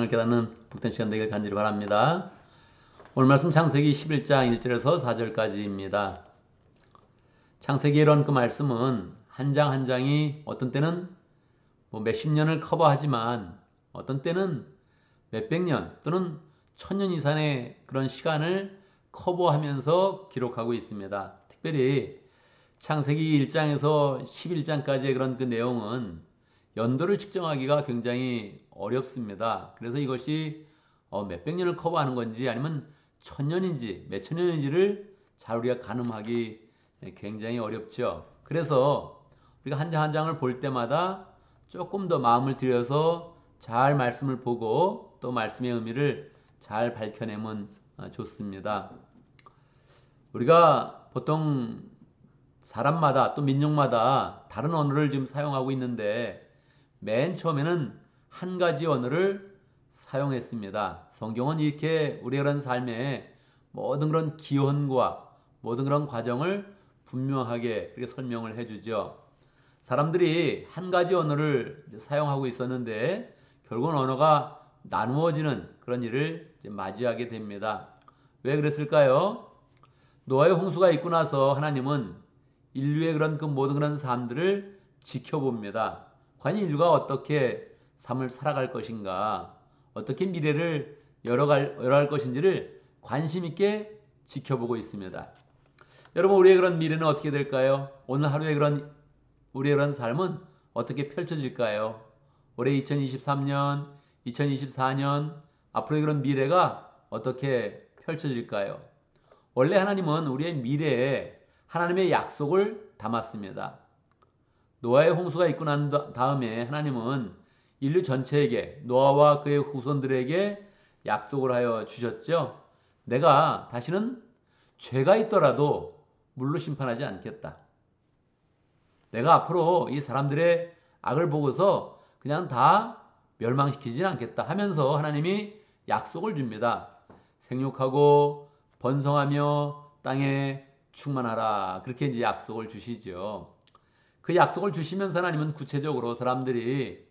세상을 깨닫는 복된 시간 되길 간절히 바랍니다. 오늘 말씀 창세기 11장 1절에서 4절까지입니다. 창세기에 이런 그 말씀은 한 장 한 장이 어떤 때는 몇십 년을 커버하지만 어떤 때는 몇백 년 또는 천년 이상의 그런 시간을 커버하면서 기록하고 있습니다. 특별히 창세기 1장에서 11장까지의 그런 그 내용은 연도를 측정하기가 굉장히 어렵습니다. 그래서 이것이 몇백 년을 커버하는 건지 아니면 천년인지 몇천 년인지를 잘 우리가 가늠하기 굉장히 어렵죠. 그래서 우리가 한 장 한 장을 볼 때마다 조금 더 마음을 들여서 잘 말씀을 보고 또 말씀의 의미를 잘 밝혀내면 좋습니다. 우리가 보통 사람마다 또 민족마다 다른 언어를 지금 사용하고 있는데 맨 처음에는 한 가지 언어를 사용했습니다. 성경은 이렇게 우리의 그런 삶에 모든 그런 기원과 모든 그런 과정을 분명하게 그렇게 설명을 해주죠. 사람들이 한 가지 언어를 사용하고 있었는데 결국은 언어가 나누어지는 그런 일을 맞이하게 됩니다. 왜 그랬을까요? 노아의 홍수가 있고 나서 하나님은 인류의 그런 그 모든 그런 삶들을 지켜봅니다. 과연 인류가 어떻게 삶을 살아갈 것인가, 어떻게 미래를 열어갈 것인지를 관심 있게 지켜보고 있습니다. 여러분, 우리의 그런 미래는 어떻게 될까요? 오늘 하루의 그런 우리의 그런 삶은 어떻게 펼쳐질까요? 올해 2023년, 2024년 앞으로의 그런 미래가 어떻게 펼쳐질까요? 원래 하나님은 우리의 미래에 하나님의 약속을 담았습니다. 노아의 홍수가 있고 난 다음에 하나님은 인류 전체에게 노아와 그의 후손들에게 약속을 하여 주셨죠. 내가 다시는 죄가 있더라도 물로 심판하지 않겠다. 내가 앞으로 이 사람들의 악을 보고서 그냥 다 멸망시키지는 않겠다 하면서 하나님이 약속을 줍니다. 생육하고 번성하며 땅에 충만하라. 그렇게 이제 약속을 주시죠. 그 약속을 주시면서 하나님은 구체적으로 사람들이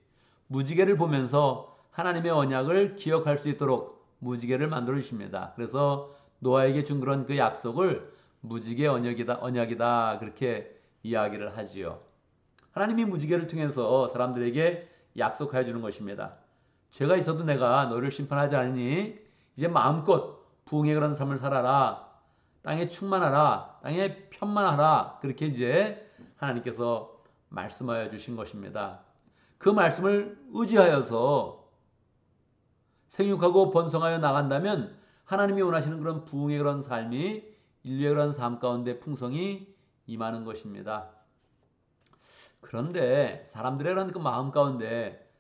무지개를 보면서 하나님의 언약을 기억할 수 있도록 무지개를 만들어 주십니다. 그래서 노아에게 준 그런 그 약속을 무지개 언약이다 그렇게 이야기를 하지요. 하나님이 무지개를 통해서 사람들에게 약속해 주는 것입니다. 죄가 있어도 내가 너를 심판하지 않으니 이제 마음껏 부흥의 그런 삶을 살아라. 땅에 충만하라. 땅에 편만하라. 그렇게 이제 하나님께서 말씀하여 주신 것입니다. 그 말씀을 의지하여서 생육하고 번성하여 나간다면 하나님이 원하시는 그런 부흥의 그런 삶이 인류의 그런 삶 가운데 풍성이 임하는 것입니다. 그런데 사람들의 그런 그 마음 가운데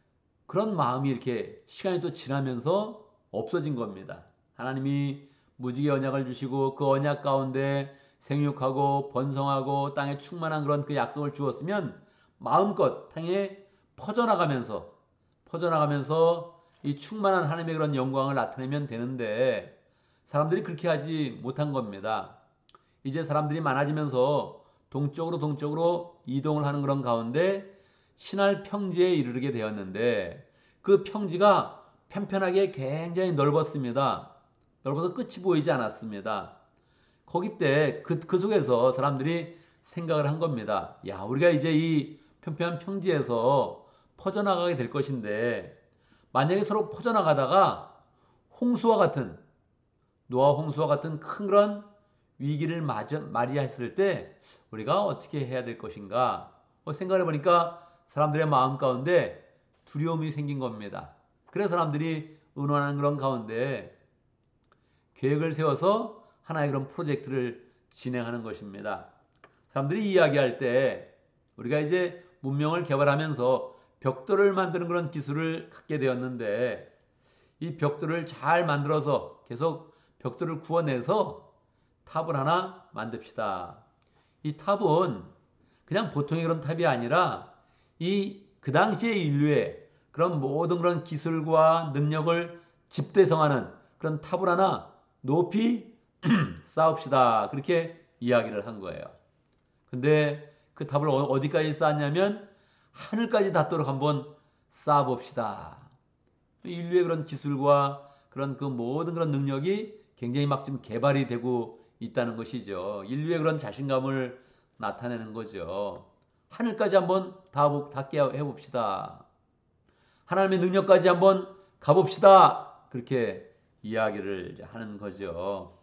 그런 마음이 이렇게 시간이 또 지나면서 없어진 겁니다. 하나님이 무지개 언약을 주시고 그 언약 가운데 생육하고 번성하고 땅에 충만한 그런 그 약속을 주었으면 마음껏 땅에 퍼져나가면서 이 충만한 하나님의 그런 영광을 나타내면 되는데 사람들이 그렇게 하지 못한 겁니다. 이제 사람들이 많아지면서 동쪽으로 이동을 하는 그런 가운데 신할 평지에 이르게 되었는데 그 평지가 편편하게 굉장히 넓었습니다. 넓어서 끝이 보이지 않았습니다. 거기 때 그 속에서 사람들이 생각을 한 겁니다. 야, 우리가 이제 이 편편한 평지에서 퍼져나가게 될 것인데 만약에 서로 퍼져나가다가 홍수와 같은 노아 홍수와 같은 큰 그런 위기를 맞이했을 때 우리가 어떻게 해야 될 것인가 생각해 보니까 사람들의 마음 가운데 두려움이 생긴 겁니다. 그래서 사람들이 의논하는 그런 가운데 계획을 세워서 하나의 그런 프로젝트를 진행하는 것입니다. 사람들이 이야기할 때 우리가 이제 문명을 개발하면서 벽돌을 만드는 그런 기술을 갖게 되었는데 이 벽돌을 잘 만들어서 계속 벽돌을 구워내서 탑을 하나 만듭시다. 이 탑은 그냥 보통의 그런 탑이 아니라 그 당시의 인류의 그런 모든 그런 기술과 능력을 집대성하는 그런 탑을 하나 높이 쌓읍시다. 그렇게 이야기를 한 거예요. 근데 그 탑을 어디까지 쌓았냐면 하늘까지 닿도록 한번 쌓아봅시다. 인류의 그런 기술과 그런 그 모든 그런 능력이 굉장히 막 지금 개발이 되고 있다는 것이죠. 인류의 그런 자신감을 나타내는 거죠. 하늘까지 한번 닿게 해봅시다. 하나님의 능력까지 한번 가봅시다. 그렇게 이야기를 하는 거죠.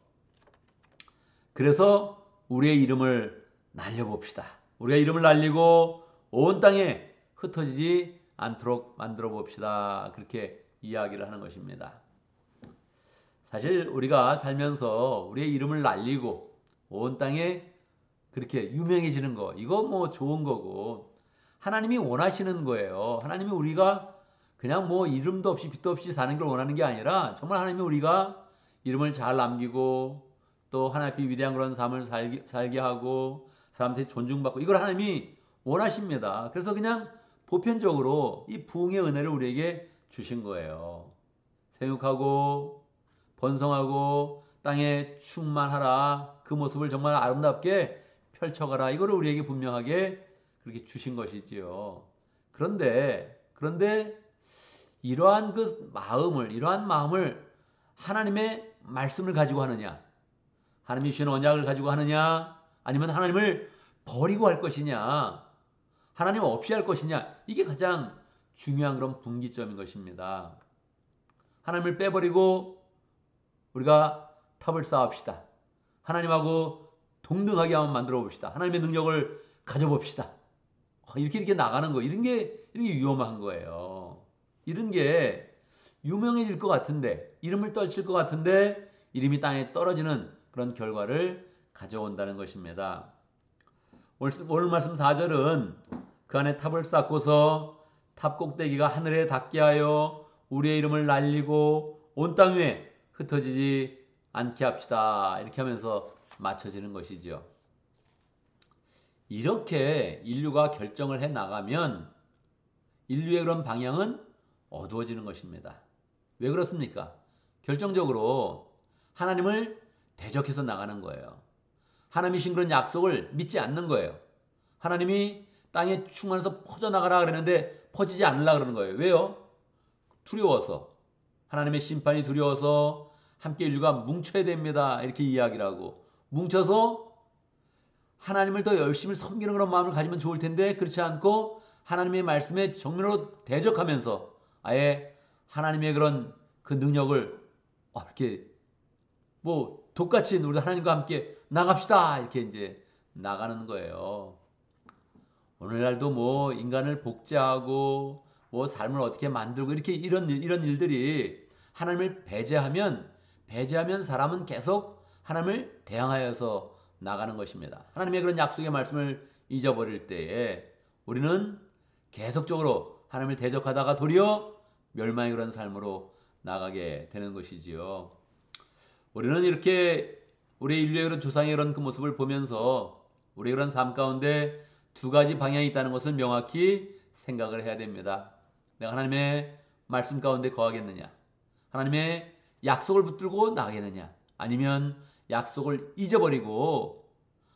그래서 우리의 이름을 날려봅시다. 우리가 이름을 날리고 온 땅에 흩어지지 않도록 만들어 봅시다. 그렇게 이야기를 하는 것입니다. 사실 우리가 살면서 우리의 이름을 날리고 온 땅에 그렇게 유명해지는 거, 이거 뭐 좋은 거고, 하나님이 원하시는 거예요. 하나님이 우리가 그냥 뭐 이름도 없이 빛도 없이 사는 걸 원하는 게 아니라 정말 하나님이 우리가 이름을 잘 남기고 또 하나님 앞에 위대한 그런 삶을 살게 하고 사람들이 존중받고, 이걸 하나님이 원하십니다. 그래서 그냥 보편적으로 이 부흥의 은혜를 우리에게 주신 거예요. 생육하고 번성하고 땅에 충만하라. 그 모습을 정말 아름답게 펼쳐가라. 이거를 우리에게 분명하게 그렇게 주신 것이지요. 그런데 이러한 마음을 하나님의 말씀을 가지고 하느냐, 하나님이 주신 언약을 가지고 하느냐, 아니면 하나님을 버리고 할 것이냐, 하나님 없이 할 것이냐, 이게 가장 중요한 그런 분기점인 것입니다. 하나님을 빼버리고 우리가 탑을 쌓읍시다. 하나님하고 동등하게 한번 만들어 봅시다. 하나님의 능력을 가져봅시다. 이렇게 나가는 거, 이런 게 위험한 거예요. 이런 게 유명해질 것 같은데, 이름을 떨칠 것 같은데 이름이 땅에 떨어지는 그런 결과를 가져온다는 것입니다. 오늘 말씀 4절은 그 안에 탑을 쌓고서 탑 꼭대기가 하늘에 닿게 하여 우리의 이름을 날리고 온 땅 위에 흩어지지 않게 합시다. 이렇게 하면서 맞춰지는 것이죠. 이렇게 인류가 결정을 해 나가면 인류의 그런 방향은 어두워지는 것입니다. 왜 그렇습니까? 결정적으로 하나님을 대적해서 나가는 거예요. 하나님이신 그런 약속을 믿지 않는 거예요. 하나님이 땅에 충만해서 퍼져나가라 그랬는데 퍼지지 않으려고 그러는 거예요. 왜요? 두려워서. 하나님의 심판이 두려워서 함께 인류가 뭉쳐야 됩니다. 이렇게 이야기를 하고, 뭉쳐서 하나님을 더 열심히 섬기는 그런 마음을 가지면 좋을 텐데 그렇지 않고 하나님의 말씀에 정면으로 대적하면서 아예 하나님의 그런 그 능력을 이렇게 뭐 독같이 우리 하나님과 함께 나갑시다 이렇게 이제 나가는 거예요. 오늘날도 뭐 인간을 복제하고 뭐 삶을 어떻게 만들고 이렇게 이런 일들이 하나님을 배제하면 사람은 계속 하나님을 대항하여서 나가는 것입니다. 하나님의 그런 약속의 말씀을 잊어버릴 때에 우리는 계속적으로 하나님을 대적하다가 도리어 멸망의 그런 삶으로 나가게 되는 것이지요. 우리는 이렇게 우리 인류의 그런 조상의 그런 그 모습을 보면서 우리의 그런 삶 가운데 두 가지 방향이 있다는 것을 명확히 생각을 해야 됩니다. 내가 하나님의 말씀 가운데 거하겠느냐? 하나님의 약속을 붙들고 나가겠느냐? 아니면 약속을 잊어버리고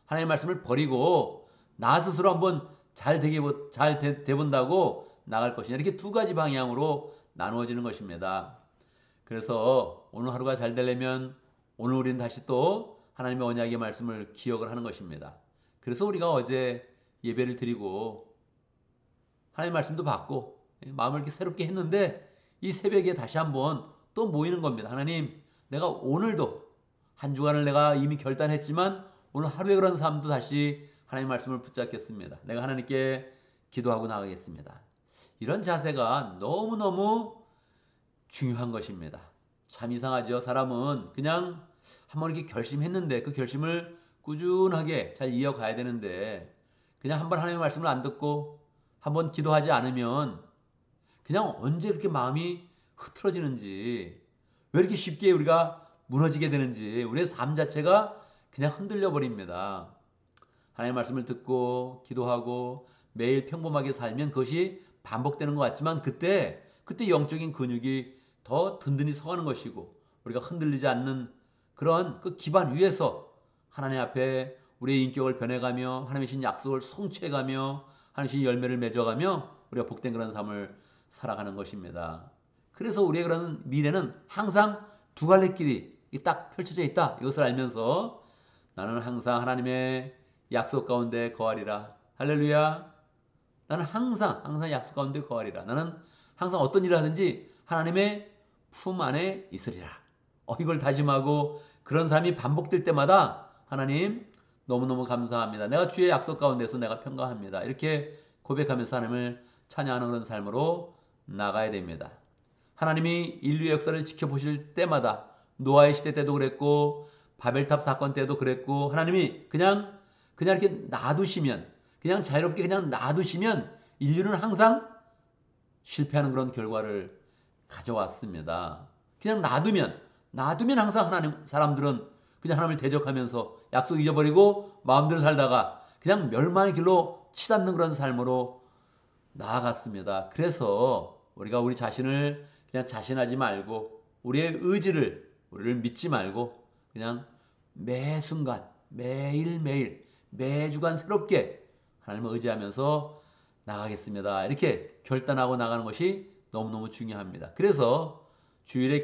하나님의 말씀을 버리고 나 스스로 한번 잘 돼본다고 나갈 것이냐? 이렇게 두 가지 방향으로 나누어지는 것입니다. 그래서 오늘 하루가 잘 되려면 오늘 우리는 다시 또 하나님의 언약의 말씀을 기억을 하는 것입니다. 그래서 우리가 어제 예배를 드리고 하나님의 말씀도 받고 마음을 이렇게 새롭게 했는데 이 새벽에 다시 한번 또 모이는 겁니다. 하나님, 내가 오늘도 한 주간을 내가 이미 결단했지만 오늘 하루의 그런 삶도 다시 하나님의 말씀을 붙잡겠습니다. 내가 하나님께 기도하고 나가겠습니다. 이런 자세가 너무너무 중요한 것입니다. 참 이상하죠. 사람은 그냥 한번 이렇게 결심했는데 그 결심을 꾸준하게 잘 이어가야 되는데 그냥 한번 하나님의 말씀을 안 듣고 한번 기도하지 않으면 그냥 언제 그렇게 마음이 흐트러지는지, 왜 이렇게 쉽게 우리가 무너지게 되는지, 우리의 삶 자체가 그냥 흔들려 버립니다. 하나님의 말씀을 듣고 기도하고 매일 평범하게 살면 그것이 반복되는 것 같지만 그때 영적인 근육이 더 든든히 서가는 것이고 우리가 흔들리지 않는 그런 그 기반 위에서 하나님 앞에 우리의 인격을 변해가며 하나님의 신 약속을 성취해가며 하나님의 열매를 맺어가며 우리가 복된 그런 삶을 살아가는 것입니다. 그래서 우리의 그런 미래는 항상 두 갈래 길이 딱 펼쳐져 있다. 이것을 알면서 나는 항상 하나님의 약속 가운데 거하리라. 할렐루야. 나는 항상 약속 가운데 거하리라. 나는 항상 어떤 일을 하든지 하나님의 품 안에 있으리라. 이걸 다짐하고 그런 삶이 반복될 때마다 하나님 너무너무 감사합니다. 내가 주의 약속 가운데서 내가 평강합니다. 이렇게 고백하면서 하나님을 찬양하는 그런 삶으로 나가야 됩니다. 하나님이 인류의 역사를 지켜보실 때마다 노아의 시대 때도 그랬고 바벨탑 사건 때도 그랬고 하나님이 그냥 이렇게 놔두시면 그냥 자유롭게 그냥 놔두시면 인류는 항상 실패하는 그런 결과를 가져왔습니다. 그냥 놔두면 항상 하나님 사람들은 그냥 하나님을 대적하면서 약속 잊어버리고 마음대로 살다가 그냥 멸망의 길로 치닫는 그런 삶으로 나아갔습니다. 그래서 우리가 우리 자신을 그냥 자신하지 말고 우리의 의지를 우리를 믿지 말고 그냥 매 순간 매일매일 매주간 새롭게 하나님을 의지하면서 나가겠습니다. 이렇게 결단하고 나가는 것이 너무너무 중요합니다. 그래서 주일에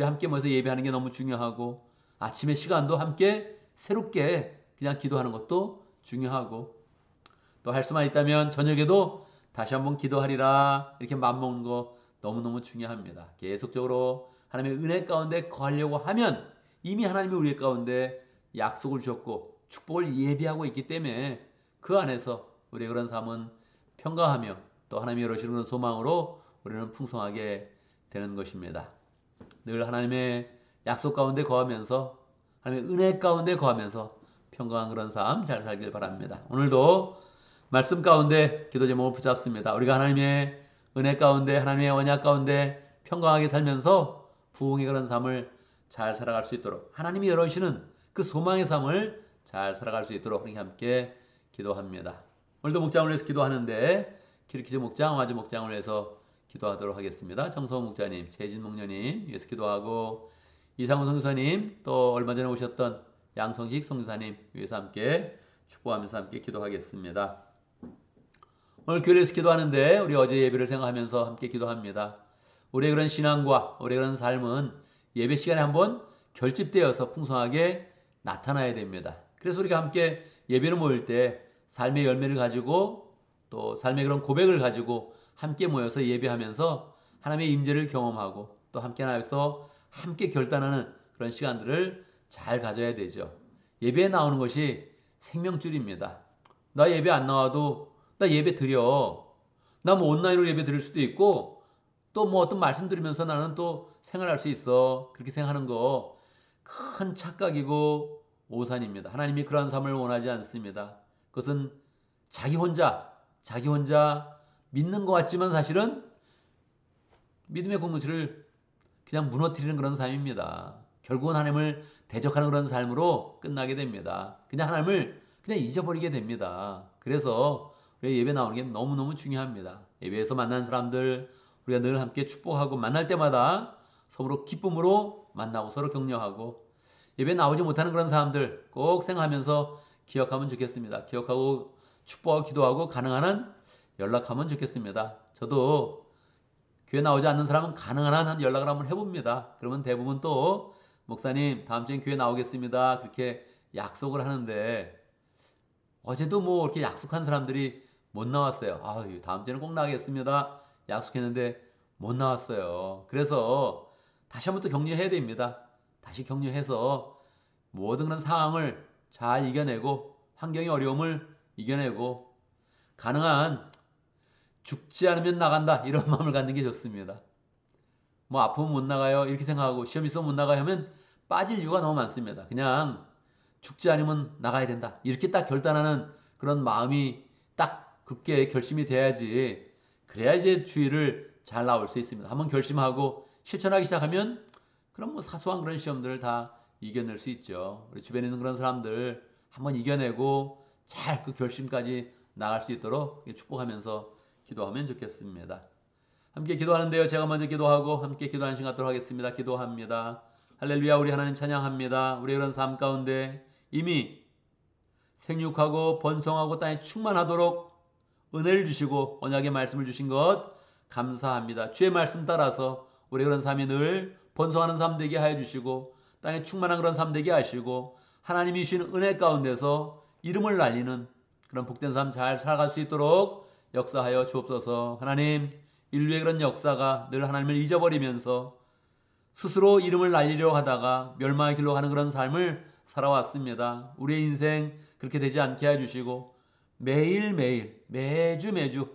함께 모여서 예배하는 게 너무 중요하고 아침의 시간도 함께 새롭게 그냥 기도하는 것도 중요하고 또 할 수만 있다면 저녁에도 다시 한번 기도하리라 이렇게 맘먹는 거 너무너무 중요합니다. 계속적으로 하나님의 은혜 가운데 거하려고 하면 이미 하나님이 우리 가운데 약속을 주셨고 축복을 예비하고 있기 때문에 그 안에서 우리의 그런 삶은 평가하며 또 하나님이 이루시는 그런 소망으로 우리는 풍성하게 되는 것입니다. 늘 하나님의 약속 가운데 거하면서 하나님의 은혜 가운데 거하면서 평강한 그런 삶 잘 살길 바랍니다. 오늘도 말씀 가운데 기도 제목을 붙잡습니다. 우리가 하나님의 은혜 가운데 하나님의 언약 가운데 평강하게 살면서 부흥의 그런 삶을 잘 살아갈 수 있도록 하나님이 열어주시는 그 소망의 삶을 잘 살아갈 수 있도록 우리 함께 기도합니다. 오늘도 목장을 위해서 기도하는데 키르키즈 목장, 화재 목장을 위해서 기도하도록 하겠습니다. 정서우 목자님, 재진 목녀님 위해서 기도하고 이상훈 성교사님 또 얼마 전에 오셨던 양성식 성교사님 위해서 함께 축복하면서 함께 기도하겠습니다. 오늘 교회에서 기도하는데 우리 어제 예배를 생각하면서 함께 기도합니다. 우리의 그런 신앙과 우리의 그런 삶은 예배 시간에 한번 결집되어서 풍성하게 나타나야 됩니다. 그래서 우리가 함께 예배를 모일 때 삶의 열매를 가지고 또 삶의 그런 고백을 가지고 함께 모여서 예배하면서 하나님의 임재를 경험하고 또 함께 나와서 함께 결단하는 그런 시간들을 잘 가져야 되죠. 예배에 나오는 것이 생명줄입니다. 나 예배 안 나와도 나 예배 드려. 나 뭐 온라인으로 예배 드릴 수도 있고 또 뭐 어떤 말씀 들으면서 나는 또 생활할 수 있어. 그렇게 생각하는 거 큰 착각이고 오산입니다. 하나님이 그러한 삶을 원하지 않습니다. 그것은 자기 혼자 믿는 것 같지만 사실은 믿음의 공동체를 그냥 무너뜨리는 그런 삶입니다. 결국은 하나님을 대적하는 그런 삶으로 끝나게 됩니다. 그냥 하나님을 그냥 잊어버리게 됩니다. 그래서 우리가 예배 나오는 게 너무너무 중요합니다. 예배에서 만난 사람들 우리가 늘 함께 축복하고 만날 때마다 서로 기쁨으로 만나고 서로 격려하고 예배 나오지 못하는 그런 사람들 꼭 생각하면서 기억하면 좋겠습니다. 기억하고 축복하고 기도하고 가능한 한 연락하면 좋겠습니다. 저도 교회 나오지 않는 사람은 가능한 한 연락을 한번 해봅니다. 그러면 대부분 또 목사님 다음 주엔 교회 나오겠습니다. 그렇게 약속을 하는데 어제도 뭐 이렇게 약속한 사람들이 못 나왔어요. 아유 다음 주에는 꼭 나가겠습니다. 약속했는데 못 나왔어요. 그래서 다시 한번 또 격려해야 됩니다. 다시 격려해서 모든 그런 상황을 잘 이겨내고 환경의 어려움을 이겨내고 가능한 죽지 않으면 나간다 이런 마음을 갖는 게 좋습니다. 뭐 아프면 못 나가요 이렇게 생각하고 시험 있으면 못 나가요 하면 빠질 이유가 너무 많습니다. 그냥 죽지 않으면 나가야 된다 이렇게 딱 결단하는 그런 마음이 딱 굳게 결심이 돼야지 그래야 이제 주의를 잘 나올 수 있습니다. 한번 결심하고 실천하기 시작하면 그럼 뭐 사소한 그런 시험들을 다 이겨낼 수 있죠. 우리 주변에 있는 그런 사람들 한번 이겨내고 잘 그 결심까지 나갈 수 있도록 축복하면서 기도하면 좋겠습니다. 함께 기도하는데요. 제가 먼저 기도하고 함께 기도하는 시간 갖도록 하겠습니다. 기도합니다. 할렐루야 우리 하나님 찬양합니다. 우리의 그런 삶 가운데 이미 생육하고 번성하고 땅에 충만하도록 은혜를 주시고 언약의 말씀을 주신 것 감사합니다. 주의 말씀 따라서 우리 그런 삶이 늘 번성하는 삶 되게 하여 주시고 땅에 충만한 그런 삶 되게 하시고 하나님이 주시는 은혜 가운데서 이름을 날리는 그런 복된 삶 잘 살아갈 수 있도록 역사하여 주옵소서. 하나님, 인류의 그런 역사가 늘 하나님을 잊어버리면서 스스로 이름을 날리려 하다가 멸망의 길로 가는 그런 삶을 살아왔습니다. 우리의 인생 그렇게 되지 않게 해주시고 매일매일 매주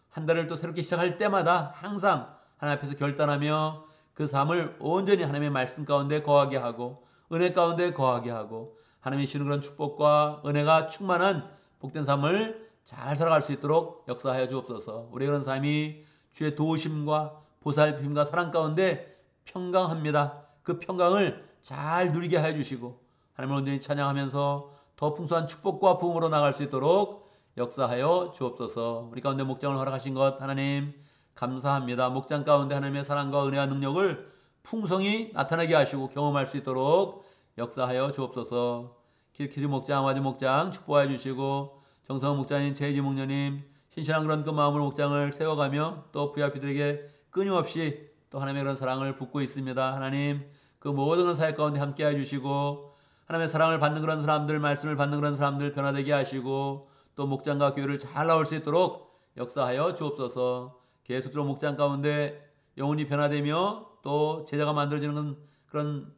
한 달을 또 새롭게 시작할 때마다 항상 하나님 앞에서 결단하며 그 삶을 온전히 하나님의 말씀 가운데 거하게 하고 은혜 가운데 거하게 하고 하나님이 주시는 그런 축복과 은혜가 충만한 복된 삶을 잘 살아갈 수 있도록 역사하여 주옵소서. 우리의 그런 삶이 주의 도우심과 보살핌과 사랑 가운데 평강합니다. 그 평강을 잘 누리게 하여 주시고 하나님을 온전히 찬양하면서 더 풍성한 축복과 부흥으로 나갈 수 있도록 역사하여 주옵소서. 우리 가운데 목장을 허락하신 것 하나님 감사합니다. 목장 가운데 하나님의 사랑과 은혜와 능력을 풍성히 나타나게 하시고 경험할 수 있도록 역사하여 주옵소서. 길키즈 목장, 와지 목장 축복하여 주시고 정성훈 목장님, 최희지 목녀님 신실한 그런 그 마음으로 목장을 세워가며 또 VIP들에게 끊임없이 또 하나님의 그런 사랑을 붓고 있습니다. 하나님 그 모든 사역 가운데 함께해 주시고 하나님의 사랑을 받는 그런 사람들, 말씀을 받는 그런 사람들 변화되게 하시고 또 목장과 교회를 잘 나올 수 있도록 역사하여 주옵소서. 계속적으로 목장 가운데 영혼이 변화되며 또 제자가 만들어지는 그런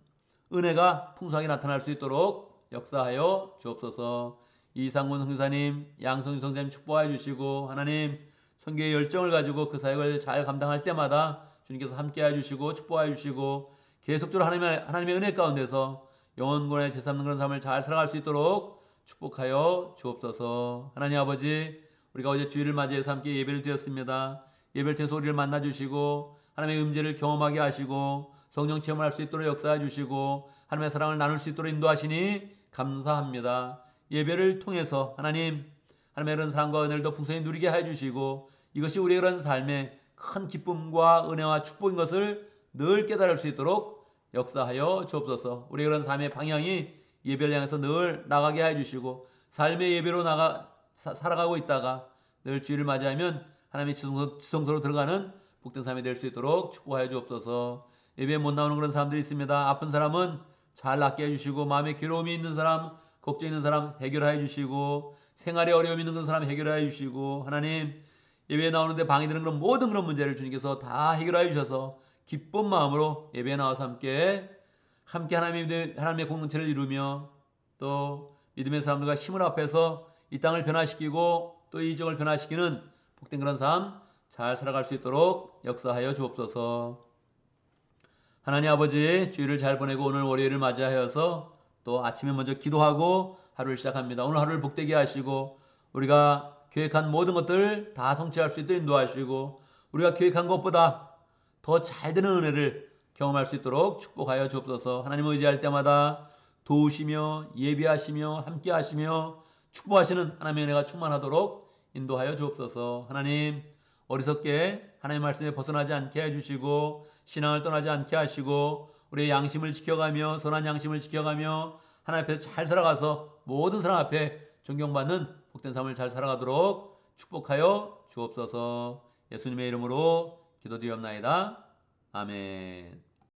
은혜가 풍성하게 나타날 수 있도록 역사하여 주옵소서. 이상군 선교사님, 양성규 선생님 축복하여 주시고 하나님 선교의 열정을 가지고 그 사역을 잘 감당할 때마다 주님께서 함께해 주시고 축복해 주시고 계속적으로 하나님의 은혜 가운데서 영혼권의 제삼는 그런 삶을 잘 살아갈 수 있도록 축복하여 주옵소서. 하나님 아버지, 우리가 어제 주일을 맞이해서 함께 예배를 드렸습니다. 예배를 통해서 우리를 만나 주시고 하나님의 음재를 경험하게 하시고 성령 체험할 수 있도록 역사해 주시고 하나님의 사랑을 나눌 수 있도록 인도하시니 감사합니다. 예배를 통해서 하나님의 그런 사랑과 은혜를 더 풍성히 누리게 해주시고 이것이 우리의 그런 삶의 큰 기쁨과 은혜와 축복인 것을 늘 깨달을 수 있도록 역사하여 주옵소서. 우리의 그런 삶의 방향이 예배를 향해서 늘 나가게 해주시고 삶의 예배로 살아가고 있다가 늘 주일을 맞이하면 하나님의 지성소로 들어가는 복된 삶이 될 수 있도록 축복하여 주옵소서. 예배에 못 나오는 그런 사람들이 있습니다. 아픈 사람은 잘 낫게 해주시고 마음에 괴로움이 있는 사람, 걱정 있는 사람 해결해 주시고 생활에 어려움이 있는 그런 사람 해결해 주시고 하나님 예배에 나오는데 방해되는 그런 모든 그런 문제를 주님께서 다 해결해 주셔서 기쁜 마음으로 예배에 나와서 함께 하나님의 공동체를 이루며 또 믿음의 사람들과 힘을 합해서 이 땅을 변화시키고 또 이 지역을 변화시키는 복된 그런 삶 잘 살아갈 수 있도록 역사하여 주옵소서. 하나님 아버지, 주일을 잘 보내고 오늘 월요일을 맞이하여서 또 아침에 먼저 기도하고 하루를 시작합니다. 오늘 하루를 복되게 하시고 우리가 계획한 모든 것들 다 성취할 수 있도록 인도하시고 우리가 계획한 것보다 더 잘 되는 은혜를 경험할 수 있도록 축복하여 주옵소서. 하나님을 의지할 때마다 도우시며 예비하시며 함께하시며 축복하시는 하나님의 은혜가 충만하도록 인도하여 주옵소서. 하나님 어리석게 하나님의 말씀에 벗어나지 않게 해주시고 신앙을 떠나지 않게 하시고 우리의 양심을 지켜가며 선한 양심을 지켜가며 하나님 앞에 잘 살아가서 모든 사람 앞에 존경받는 복된 삶을 잘 살아가도록 축복하여 주옵소서. 예수님의 이름으로 기도드리옵나이다. 아멘.